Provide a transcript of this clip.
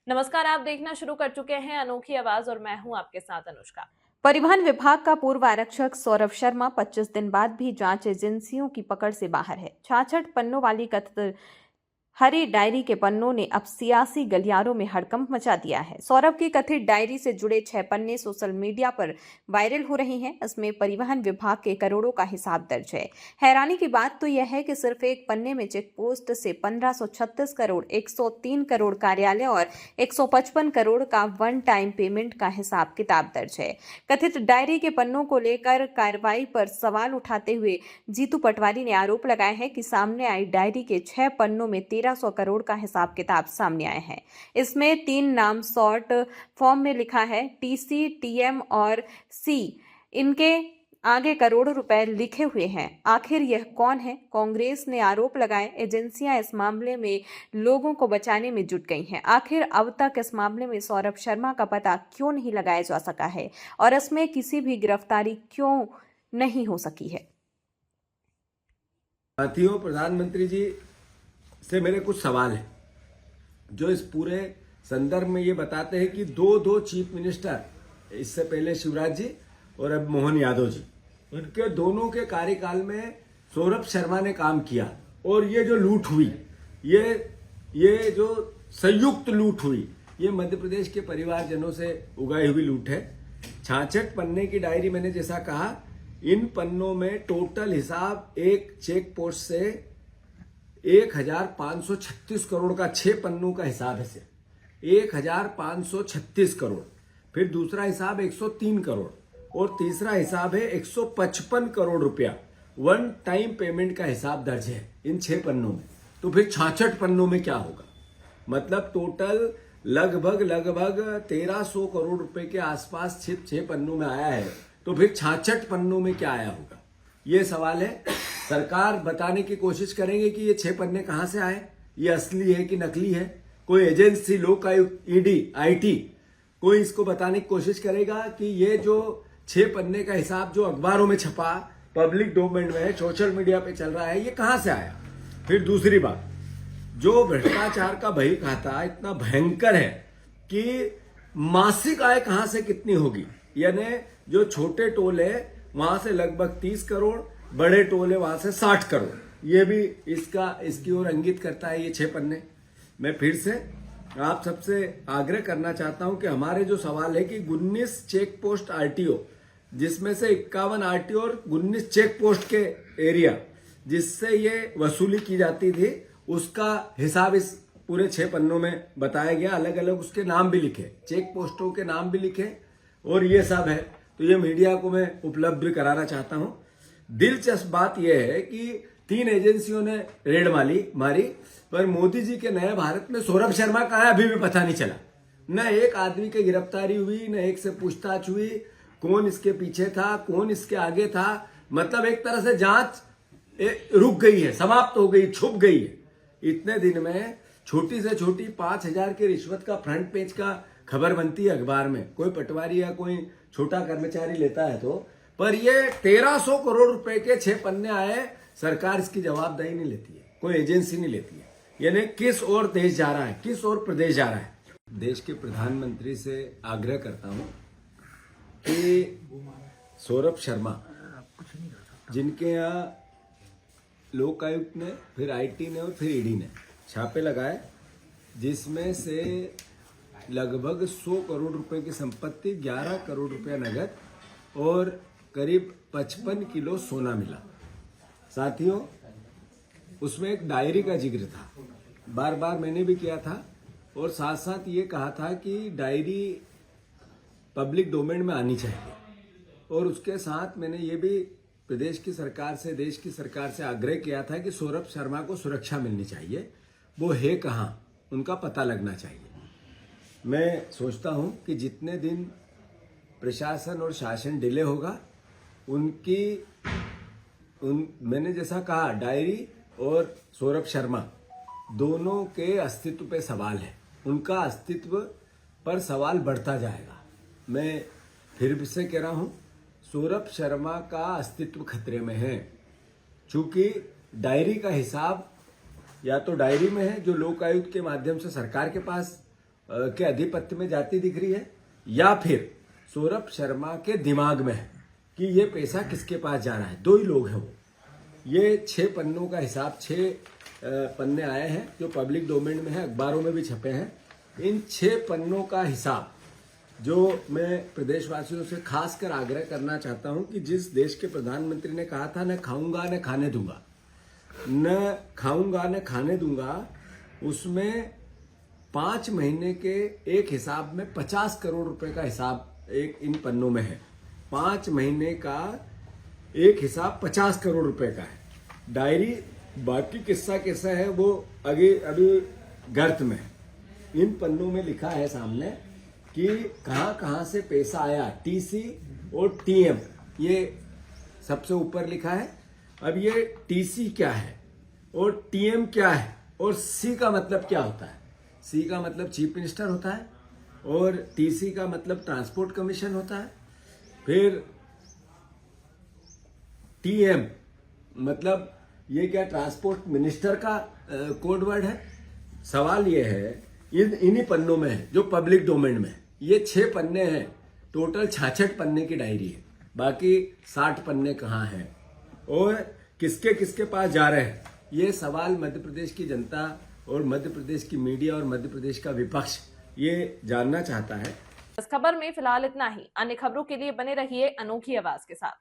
नमस्कार, आप देखना शुरू कर चुके हैं अनोखी आवाज और मैं हूं आपके साथ अनुष्का। परिवहन विभाग का पूर्व आरक्षक सौरभ शर्मा 25 दिन बाद भी जांच एजेंसियों की पकड़ से बाहर है। 66 पन्नों वाली कथित हरी डायरी के पन्नों ने अब सियासी गलियारों में हड़कंप मचा दिया है। सौरभ की कथित डायरी से जुड़े 6 पन्ने सोशल मीडिया पर वायरल हो रहे हैं। इसमें परिवहन विभाग के करोड़ों का हिसाब दर्ज है। हैरानी की बात तो यह है कि सिर्फ एक पन्ने में चेक पोस्ट से 1536 करोड़, 103 करोड़ कार्यालय और 155 करोड़ का वन टाइम पेमेंट का हिसाब किताब दर्ज है। कथित डायरी के पन्नों को लेकर कार्रवाई पर सवाल उठाते हुए जीतू पटवारी ने आरोप लगाया है कि सामने आई डायरी के 6 पन्नों में 1300 करोड़ का हिसाब किताब सामने आया है। इसमें 3 नाम शॉर्ट फॉर्म में लिखा है, टीसी, टीएम और सी। इनके आगे करोड़ों रुपए लिखे हुए हैं। आखिर यह कौन है? कांग्रेस ने आरोप लगाए एजेंसियां इस मामले में लोगों को बचाने में जुट गई हैं। आखिर अब तक इस मामले में सौरभ शर्मा का पता क्यों नहीं लगाया जा सका है और इसमें किसी भी गिरफ्तारी क्यों नहीं हो सकी है? साथियों, प्रधानमंत्री जी से मेरे कुछ सवाल हैं जो इस पूरे संदर्भ में ये बताते हैं कि दो चीफ मिनिस्टर, इससे पहले शिवराज जी और अब मोहन यादव जी, उनके दोनों के कार्यकाल में सौरभ शर्मा ने काम किया। और ये जो लूट हुई, ये जो संयुक्त लूट हुई, ये मध्य प्रदेश के परिवारजनों से उगाई हुई लूट है। 66 पन्ने की डायरी, मैंने जैसा कहा, इन पन्नों में टोटल हिसाब एक चेक पोस्ट से 1536 करोड़ का, 6 पन्नों का हिसाब है सिर्फ 1536 करोड़। फिर दूसरा हिसाब 103 करोड़ और तीसरा हिसाब है 155 करोड़ रुपया वन टाइम पेमेंट का हिसाब दर्ज है इन 6 पन्नों में। तो फिर 66 पन्नों में क्या होगा? मतलब टोटल लगभग 1300 करोड़ रुपए के आसपास 6 पन्नों में आया है। तो फिर 66 पन्नों में क्या आया होगा? ये सवाल है। सरकार बताने की कोशिश करेंगे कि ये 6 पन्ने कहां से आए, ये असली है कि नकली है। कोई एजेंसी, लोकायुक्त, ईडी, आईटी, कोई इसको बताने की कोशिश करेगा कि ये जो 6 पन्ने का हिसाब जो अखबारों में छपा, पब्लिक डोमेन में है, सोशल मीडिया पे चल रहा है, ये कहां से आया? फिर दूसरी बात, जो भ्रष्टाचार का बही खाता इतना भयंकर है कि मासिक आय कहां से कितनी होगी। यानी जो छोटे टोल है वहां से लगभग 30 करोड़, बड़े टोल है वहां से 60 करोड़। ये भी इसकी ओर इंगित करता है ये 6 पन्ने। मैं फिर से आप सबसे आग्रह करना चाहता हूं कि हमारे जो सवाल है कि 19 चेक पोस्ट आरटीओ, जिसमें से 51 आरटीओ और 19 चेक पोस्ट के एरिया जिससे ये वसूली की जाती थी, उसका हिसाब इस पूरे 6 पन्नों में बताया गया। अलग अलग उसके नाम भी लिखे, चेक पोस्टों के नाम भी लिखे, और ये सब है। तो ये मीडिया को मैं उपलब्ध भी कराना चाहता हूं। दिलचस्प बात यह है कि 3 एजेंसियों ने रेड मारी, पर मोदी जी के नए भारत में सौरभ शर्मा कहाँ है अभी भी पता नहीं चला। न एक आदमी की गिरफ्तारी हुई, न एक से पूछताछ हुई, कौन इसके पीछे था, कौन इसके आगे था। मतलब एक तरह से जांच रुक गई है, समाप्त हो गई, छुप गई है। इतने दिन में छोटी से छोटी 5000 की रिश्वत का फ्रंट पेज का खबर बनती है अखबार में, कोई पटवारी या कोई छोटा कर्मचारी लेता है तो। पर ये 1300 करोड़ रुपए के 6 पन्ने आए, सरकार इसकी जवाबदेही नहीं लेती है, कोई एजेंसी नहीं लेती है। यानी किस ओर देश जा रहा है, किस ओर प्रदेश जा रहा है। देश के प्रधानमंत्री से आग्रह करता हूं कि सौरभ शर्मा, जिनके यहाँ लोकायुक्त ने, फिर आईटी ने और फिर ईडी ने छापे लगाए, जिसमें से लगभग 100 करोड़ रुपए की संपत्ति, 11 करोड़ रुपया नगद और करीब 55 किलो सोना मिला। साथियों, उसमें एक डायरी का जिक्र था, बार बार मैंने भी किया था, और साथ साथ ये कहा था कि डायरी पब्लिक डोमेन में आनी चाहिए। और उसके साथ मैंने ये भी प्रदेश की सरकार से, देश की सरकार से आग्रह किया था कि सौरभ शर्मा को सुरक्षा मिलनी चाहिए। वो है कहाँ, उनका पता लगना चाहिए। मैं सोचता हूं कि जितने दिन प्रशासन और शासन डिले होगा, मैंने जैसा कहा, डायरी और सौरभ शर्मा दोनों के अस्तित्व पे सवाल है। उनका अस्तित्व पर सवाल बढ़ता जाएगा। मैं फिर से कह रहा हूं, सौरभ शर्मा का अस्तित्व खतरे में है, चूंकि डायरी का हिसाब या तो डायरी में है जो लोकायुक्त के माध्यम से सरकार के पास के अधिपत्य में जाती दिख रही है, या फिर सौरभ शर्मा के दिमाग में है कि ये पैसा किसके पास जा रहा है। दो ही लोग हैं वो। ये 6 पन्नों का हिसाब, 6 पन्ने आए हैं जो पब्लिक डोमेन में है, अखबारों में भी छपे हैं। इन 6 पन्नों का हिसाब जो मैं प्रदेशवासियों से खासकर आग्रह करना चाहता हूं कि जिस देश के प्रधानमंत्री ने कहा था न खाऊंगा न खाने दूंगा, न खाऊंगा न खाने दूंगा, उसमें 5 महीने के एक हिसाब में 50 करोड़ रुपए का हिसाब एक इन पन्नों में है। 5 महीने का एक हिसाब 50 करोड़ रुपए का है। डायरी बाकी किस्सा कैसा है वो अभी गर्त में है। इन पन्नों में लिखा है सामने कि कहां कहां से पैसा आया, टीसी और टीएम, ये सबसे ऊपर लिखा है। अब ये टीसी क्या है और टीएम क्या है और सी का मतलब क्या होता है। सी का मतलब चीफ मिनिस्टर होता है और टीसी का मतलब ट्रांसपोर्ट कमीशन होता है। फिर टीएम मतलब ये क्या ट्रांसपोर्ट मिनिस्टर का कोड वर्ड है। सवाल ये है इन्हीं पन्नों में है जो पब्लिक डोमेन में है। ये 6 पन्ने हैं, टोटल 66 पन्ने की डायरी है, बाकी 60 पन्ने कहाँ हैं और किसके किसके पास जा रहे हैं, ये सवाल मध्य प्रदेश की जनता और मध्य प्रदेश की मीडिया और मध्य प्रदेश का विपक्ष ये जानना चाहता है। इस खबर में फिलहाल इतना ही। अन्य खबरों के लिए बने रहिए अनोखी आवाज के साथ।